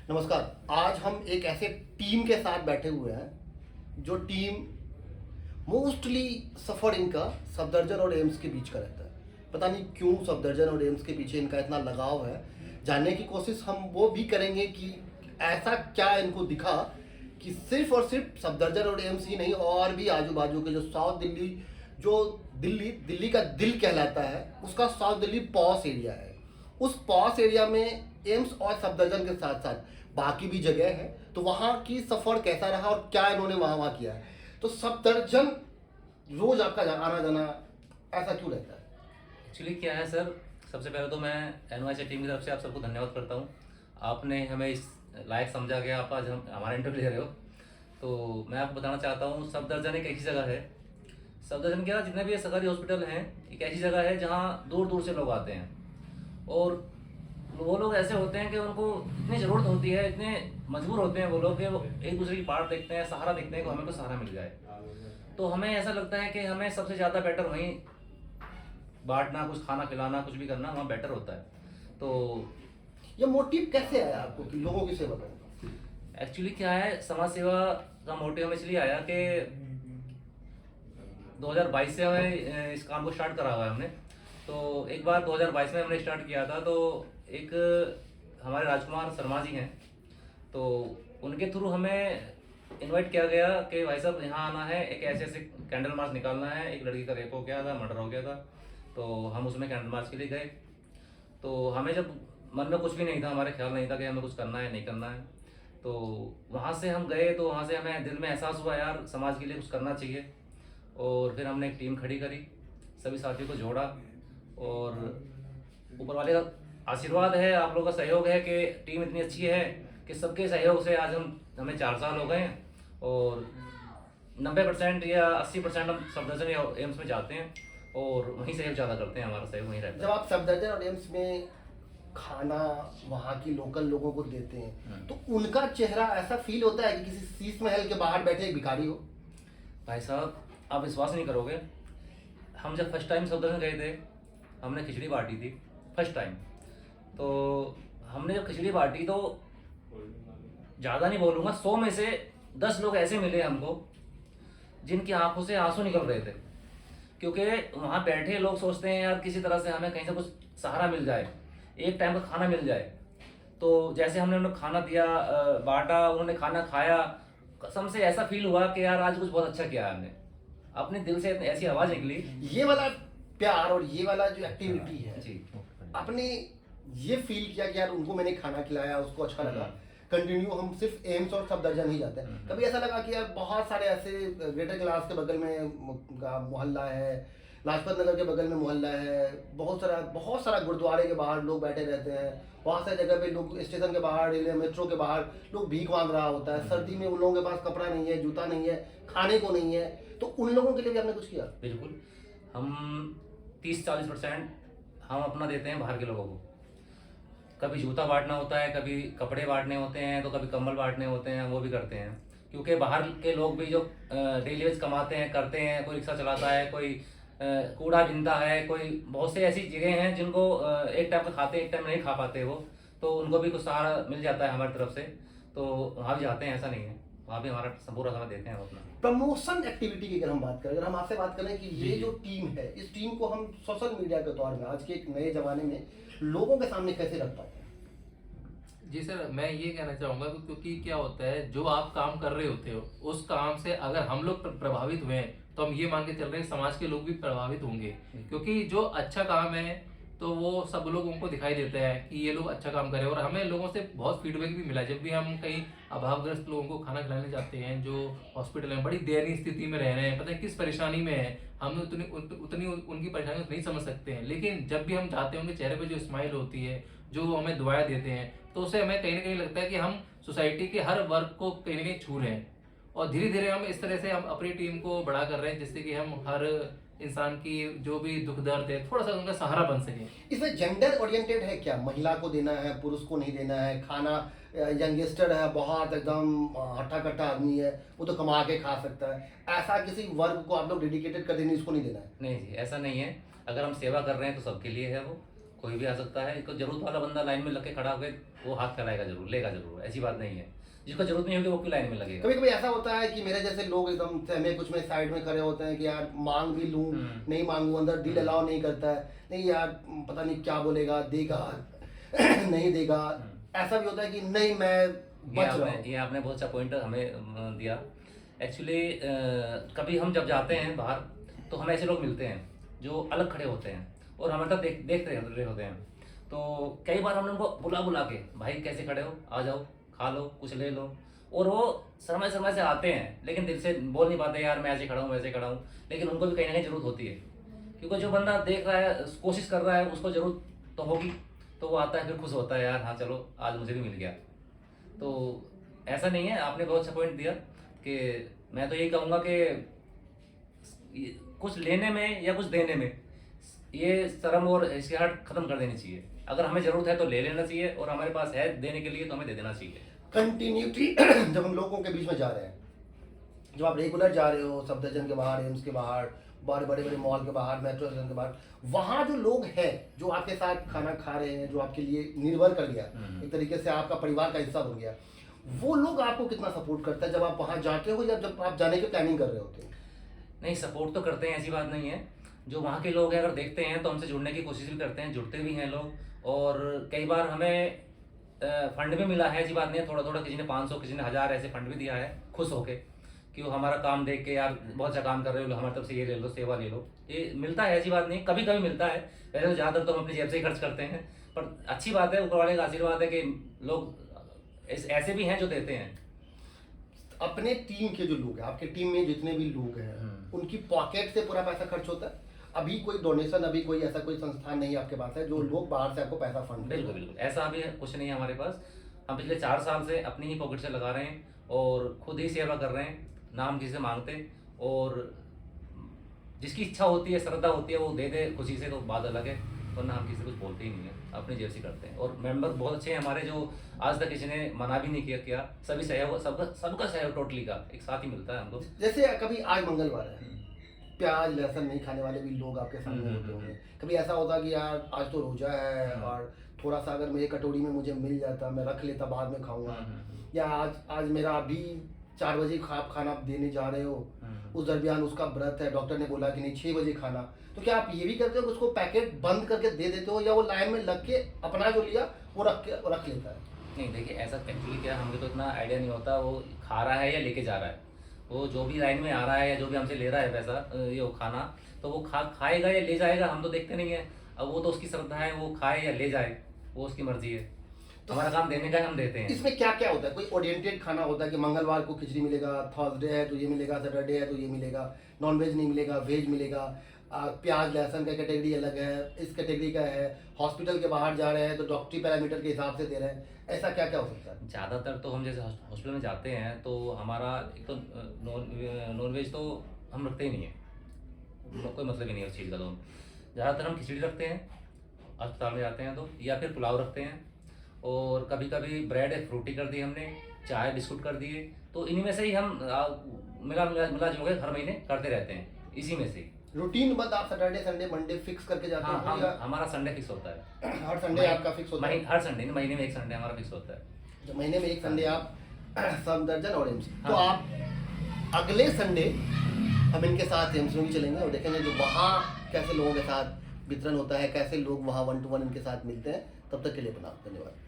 नमस्कार। आज हम एक ऐसे टीम के साथ बैठे हुए हैं जो टीम मोस्टली सफरिंग का सफदरजंग और एम्स के बीच का रहता है। पता नहीं क्यों सफदरजंग और एम्स के पीछे इनका इतना लगाव है। जानने की कोशिश हम वो भी करेंगे कि ऐसा क्या इनको दिखा कि सिर्फ और सिर्फ सफदरजंग और एम्स ही नहीं, और भी आजू बाजू के जो साउथ दिल्ली, जो दिल्ली दिल्ली का दिल कहलाता है, उसका साउथ दिल्ली पॉस एरिया है। उस पॉस एरिया में एम्स और सफदरजंग के साथ साथ बाकी भी जगह है, तो वहाँ की सफ़र कैसा रहा और क्या इन्होंने वहाँ किया है। तो सफदरजंग रोज आपका आना जाना ऐसा क्यों रहता है? एक्चुअली क्या है सर, सबसे पहले तो मैं एनवाईसी टीम की तरफ से आप सबको धन्यवाद करता हूँ। आपने हमें इस लायक समझा कि आप आज हम हमारा इंटरव्यू ले रहे हो। तो मैं आपको बताना चाहता हूँ, सफदरजंग एक ऐसी जगह है। सफदरजंग क्या, जितने भी सरकारी हॉस्पिटल हैं, एक ऐसी जगह है जहाँ दूर दूर से लोग आते हैं। और वो लोग ऐसे होते हैं कि उनको इतनी ज़रूरत होती है, इतने मजबूर होते हैं वो लोग कि वो एक दूसरे की बाट देखते हैं, सहारा देखते हैं कि हमें कोई सहारा मिल जाए। तो हमें ऐसा लगता है कि हमें सबसे ज़्यादा बेटर वहीं बांटना, कुछ खाना खिलाना, कुछ भी करना वहाँ बेटर होता है। तो ये मोटिव कैसे आया आपको कि लोगों की सेवा करें? एक्चुअली क्या है, समाज सेवा का मोटिव हमें इसलिए आया कि 2022 से हमें इस काम को स्टार्ट करा हुआ है हमने। तो एक बार 2022 में हमने स्टार्ट किया था, तो एक हमारे राजकुमार शर्मा जी हैं, तो उनके थ्रू हमें इनवाइट किया गया कि भाई साहब यहाँ आना है, एक ऐसे ऐसे कैंडल मार्च निकालना है। एक लड़की का रेप हो गया था, मर्डर हो गया था, तो हम उसमें कैंडल मार्च के लिए गए। तो हमें जब मन में कुछ भी नहीं था, हमारे ख्याल नहीं था कि हमें कुछ करना है नहीं करना है, तो वहाँ से हम गए। तो वहाँ से हमें दिल में एहसास हुआ यार समाज के लिए कुछ करना चाहिए। और फिर हमने एक टीम खड़ी करी, सभी साथियों को जोड़ा, और ऊपर वाले का आशीर्वाद है, आप लोगों का सहयोग है कि टीम इतनी अच्छी है कि सबके सहयोग से आज हमें 4 साल हो गए हैं। और 90% या 80% हम सफदरजंग या एम्स में जाते हैं और वहीं सहयोग ज़्यादा करते हैं, हमारा सहयोग वहीं रहता जब है। आप सफदरजंग और एम्स में खाना वहाँ की लोकल लोगों को देते हैं, तो उनका चेहरा ऐसा फील होता है कि किसी शीश महल के बाहर बैठे एक भिखारी हो? भाई साहब, आप विश्वास नहीं करोगे, हम जब फर्स्ट टाइम सफदरजंग गए थे, हमने खिचड़ी बांटी थी फर्स्ट टाइम। तो हमने जब खिचड़ी बांटी तो ज़्यादा नहीं बोलूँगा, 100 में से 10 लोग ऐसे मिले हमको जिनकी आंखों से आंसू निकल रहे थे। क्योंकि वहाँ बैठे लोग सोचते हैं यार किसी तरह से हमें कहीं से कुछ सहारा मिल जाए, एक टाइम का खाना मिल जाए। तो जैसे हमने उन्हें खाना दिया, बांटा, उन्होंने खाना खाया, कसम से ऐसा फील हुआ कि यार आज कुछ बहुत अच्छा किया है हमने। अपने दिल से ऐसी आवाज़ निकली। ये वाला प्यार और ये वाला जो एक्टिविटी है, जी। आपने ये फील किया कि यार उनको मैंने खाना खिलाया, उसको अच्छा लगा, कंटिन्यू हम सिर्फ एम्स और सफदरजंग ही जाते हैं? कभी ऐसा लगा कि यार बहुत सारे ऐसे ग्रेटर क्लास के बगल में मोहल्ला है, लाजपत नगर के बगल में मोहल्ला है, बहुत सारा गुरुद्वारे के बाहर लोग बैठे रहते हैं, बहुत सारी जगह पे लोग स्टेशन के बाहर, रेलवे मेट्रो के बाहर लोग भीख मांग रहा होता है, सर्दी में उन लोगों के पास कपड़ा नहीं है, जूता नहीं है, खाने को नहीं है, तो उन लोगों के लिए भी आपने कुछ किया? बिल्कुल, हम 30-40% हम अपना देते हैं बाहर के लोगों को। कभी जूता बांटना होता है, कभी कपड़े बांटने होते हैं, तो कभी कंबल बांटने होते हैं, वो भी करते हैं। क्योंकि बाहर के लोग भी जो डेली वेज कमाते हैं, करते हैं, कोई रिक्शा चलाता है, कोई कूड़ा बीनता है, कोई बहुत से ऐसी जगह हैं जिनको एक टाइम पर खाते एक टाइम नहीं खा पाते वो, तो उनको भी कुछ सहारा मिल जाता है हमारी तरफ से। तो वहाँ भी जाते हैं, ऐसा नहीं है, वहाँ भी हमारा पूरा समय देते हैं हम अपना। प्रमोशन एक्टिविटी की अगर हम बात करें, अगर हम आपसे बात करें कि ये जो टीम है, इस टीम को हम सोशल मीडिया के दौर में, आज के एक नए जमाने में लोगों के सामने कैसे रख पाते हैं? जी सर, मैं ये कहना चाहूँगा कि क्योंकि क्या होता है, जो आप काम कर रहे होते हो उस काम से अगर हम लोग प्रभावित हुए हैं, तो हम ये मान के चल रहे हैं समाज के लोग भी प्रभावित होंगे। क्योंकि जो अच्छा काम है तो वो सब लोगों को दिखाई देता है कि ये लोग अच्छा काम करें। और हमें लोगों से बहुत फीडबैक भी मिला जब भी हम कहीं अभावग्रस्त लोगों को खाना खिलाने जाते हैं, जो हॉस्पिटल में बड़ी दयनीय स्थिति में रह रहे हैं, पता है किस परेशानी में है, हम उतनी उनकी परेशानी नहीं समझ सकते हैं। लेकिन जब भी हम जाते हैं, उनके चेहरे पर जो स्माइल होती है, जो वो हमें दुआएं देते हैं, तो उससे हमें कहीं ना कहीं लगता है कि हम सोसाइटी के हर वर्ग को कहीं ना कहीं छू रहे हैं। और धीरे धीरे हम इस तरह से हम अपनी टीम को बड़ा कर रहे हैं, जिससे कि हम हर इंसान की जो भी दुख दर्द है थोड़ा सा उनका सहारा बन सके। इसमें जेंडर ओरिएंटेड है क्या? महिला को देना है, पुरुष को नहीं देना है खाना? यंगस्टर है, बहुत एकदम हट्टा कट्टा आदमी है, वो तो कमा के खा सकता है, ऐसा किसी वर्ग को आप लोग डेडिकेटेड कर देंगे इसको नहीं देना है? नहीं जी, ऐसा नहीं है। अगर हम सेवा कर रहे हैं तो सबके लिए है वो, कोई भी आ सकता है। इसको जरूरत वाला बंदा लाइन में लग के खड़ा होकर वो हाथ फैलाएगा जरूर, लेगा जरूर, ऐसी बात नहीं है। जिसको जरूरत नहीं होगी वो क्यों लाइन में लगेगा। कभी कभी ऐसा होता है कि मेरे जैसे लोग एकदम सहमे कुछ में साइड में खड़े होते हैं कि यार मांग भी लूं नहीं मांगू, अंदर दिल अलाउ नहीं करता है, नहीं यार पता नहीं क्या बोलेगा, देगा नहीं देगा। ऐसा भी होता है कि नहीं मैं बच रहा हूँ। ये आपने बहुत अच्छा पॉइंट हमें दिया। एक्चुअली कभी हम जब जाते हैं बाहर तो हमें ऐसे लोग मिलते हैं जो अलग खड़े होते हैं और हमारे साथ देख रहे होते हैं। तो कई बार हमने उनको बुला के, भाई कैसे खड़े हो, आ जाओ, खा लो, कुछ ले लो, और वो शर्मा से आते हैं, लेकिन दिल से बोल नहीं पाते यार मैं ऐसे खड़ा हूँ वैसे खड़ा हूँ। लेकिन उनको भी कहीं ना कहीं जरूरत होती है, क्योंकि जो बंदा देख रहा है, कोशिश कर रहा है, उसको जरूरत तो होगी, तो वो आता है, फिर खुश होता है यार हाँ चलो आज मुझे भी मिल गया। तो ऐसा नहीं है, आपने बहुत अच्छा पॉइंट दिया कि मैं तो यही कहूँगा कि कुछ लेने में या कुछ देने में ये शर्म और हिचकिचाहट खत्म कर देनी चाहिए। अगर हमें जरूरत है तो ले लेना चाहिए, और हमारे पास है देने के लिए तो हमें दे देना चाहिए। कंटिन्यूटी जब हम लोगों के बीच में जा रहे हैं, जब आप रेगुलर जा रहे हो सफदरजंग के बाहर, एम्स के बाहर, बड़े बड़े मॉल के बाहर, मेट्रो स्टेशन के बाहर, वहाँ जो लोग हैं जो आपके साथ खाना खा रहे हैं, जो आपके लिए निर्भर कर गया, एक तरीके से आपका परिवार का हिस्सा बन गया, वो लोग आपको कितना सपोर्ट करता है जब आप वहाँ जाते हो या जब आप जाने की प्लानिंग कर रहे होते हो? नहीं, सपोर्ट तो करते हैं, ऐसी बात नहीं है। जो वहाँ के लोग हैं अगर देखते हैं तो हमसे जुड़ने की कोशिश भी करते हैं, जुड़ते भी हैं लोग। और कई बार हमें फंड भी मिला है, ऐसी बात नहीं है, थोड़ा थोड़ा, किसी ने 500 किसी ने 1000 ऐसे फंड भी दिया है खुश होके कि वो हमारा काम देख के यार बहुत अच्छा काम कर रहे हो, हमारी तरफ से ये ले लो, सेवा ले लो, ये मिलता है, ऐसी बात नहीं, कभी कभी मिलता है। वैसे तो ज़्यादातर तो हम अपनी जेब से ही खर्च करते हैं, पर अच्छी बात है, ऊपर वाले का आशीर्वाद है कि लोग ऐसे भी हैं जो देते हैं। अपने टीम के जो लोग हैं, आपके टीम में जितने भी लोग हैं, उनकी पॉकेट से पूरा पैसा खर्च होता है? अभी कोई डोनेशन, अभी कोई ऐसा कोई संस्थान नहीं आपके पास है जो लोग बाहर से आपको पैसा फंड? बिल्कुल बिल्कुल, ऐसा अभी कुछ नहीं है हमारे पास। हम पिछले 4 साल से अपनी ही पॉकेट से लगा रहे हैं और खुद ही सेवा कर रहे हैं, नाम किसी से मांगते, और जिसकी इच्छा होती है, श्रद्धा होती है, वो दे दे खुशी से, तो बात अलग है, वरना हम किसी से कुछ बोलते ही नहीं है, अपनी जेब से करते हैं। और मेंबर बहुत अच्छे हैं हमारे, जो आज तक किसी ने मना भी नहीं किया, सभी सहयोग, सबका सहयोग टोटली का एक साथ ही मिलता है हमको। जैसे कभी आज मंगलवार है, प्याज लहसुन नहीं खाने वाले भी लोग आपके सामने होते होंगे, कभी ऐसा होता कि यार आज तो रोजा है और थोड़ा सा अगर मेरी कटोरी में मुझे मिल जाता, मैं रख लेता, बाद में खाऊंगा, या आज मेरा अभी 4 बजे आप खाना देने जा रहे हो, उस दरमियान उसका व्रत है, डॉक्टर ने बोला कि नहीं 6 बजे खाना, तो क्या आप ये भी करते हो कि उसको पैकेट बंद करके दे देते हो, या वो लाइन में लग के अपना जो लिया वो रख लेता है? नहीं देखिए, ऐसा एक्चुअली क्या, हमें तो इतना आइडिया नहीं होता वो खा रहा है या लेके जा रहा है। वो जो भी लाइन में आ रहा है या जो भी हमसे ले रहा है पैसा, ये वो खाना, तो वो खाएगा या ले जाएगा, हम तो देखते नहीं है। अब वो तो उसकी श्रद्धा है, वो खाए या ले जाए, वो उसकी मर्जी है। तो हमारा काम देने का है, हम देते हैं। इसमें क्या क्या होता है? कोई ओरिएंटेड खाना होता है कि मंगलवार को खिचड़ी मिलेगा, थर्सडे है तो ये मिलेगा, सैटरडे है तो ये मिलेगा, नॉन वेज नहीं मिलेगा, वेज मिलेगा, प्याज लहसुन का कैटेगरी अलग है, इस कैटेगरी का है, हॉस्पिटल के बाहर जा रहे हैं तो डॉक्टरी पैरामीटर के हिसाब से दे रहे हैं, ऐसा क्या क्या हो सकता है? ज़्यादातर तो हम जैसे हॉस्पिटल में जाते हैं तो हमारा एक तो नॉन वेज तो हम रखते ही नहीं है, कोई मतलब ही नहीं है उस चीज़ का। तो ज़्यादातर हम खिचड़ी रखते हैं अस्पताल में जाते हैं तो, या फिर पुलाव रखते हैं, और कभी कभी ब्रेड फ्रूटी कर दी हमने, चाय बिस्कुट कर दिए, तो इन्हीं में से ही हम मिला जुल के हर महीने करते रहते हैं, इसी में से। रूटीन बस आप सैटरडे संडे मंडे फिक्स करके जाते हाँ, हैं या हमारा संडे फिक्स होता है। हर संडे आपका फिक्स होता है? हर संडे नहीं, महीने में एक संडे हमारा फिक्स होता है। तो महीने में एक संडे आप सफदरजंग और एम्स, तो हाँ। आप अगले संडे हम इनके साथ एम्स में भी चलेंगे और देखेंगे जो वहाँ कैसे लोगों के साथ वितरण होता है, कैसे लोग वहाँ 1 to 1 इनके साथ मिलते हैं। तब तक के लिए प्रणाम, धन्यवाद।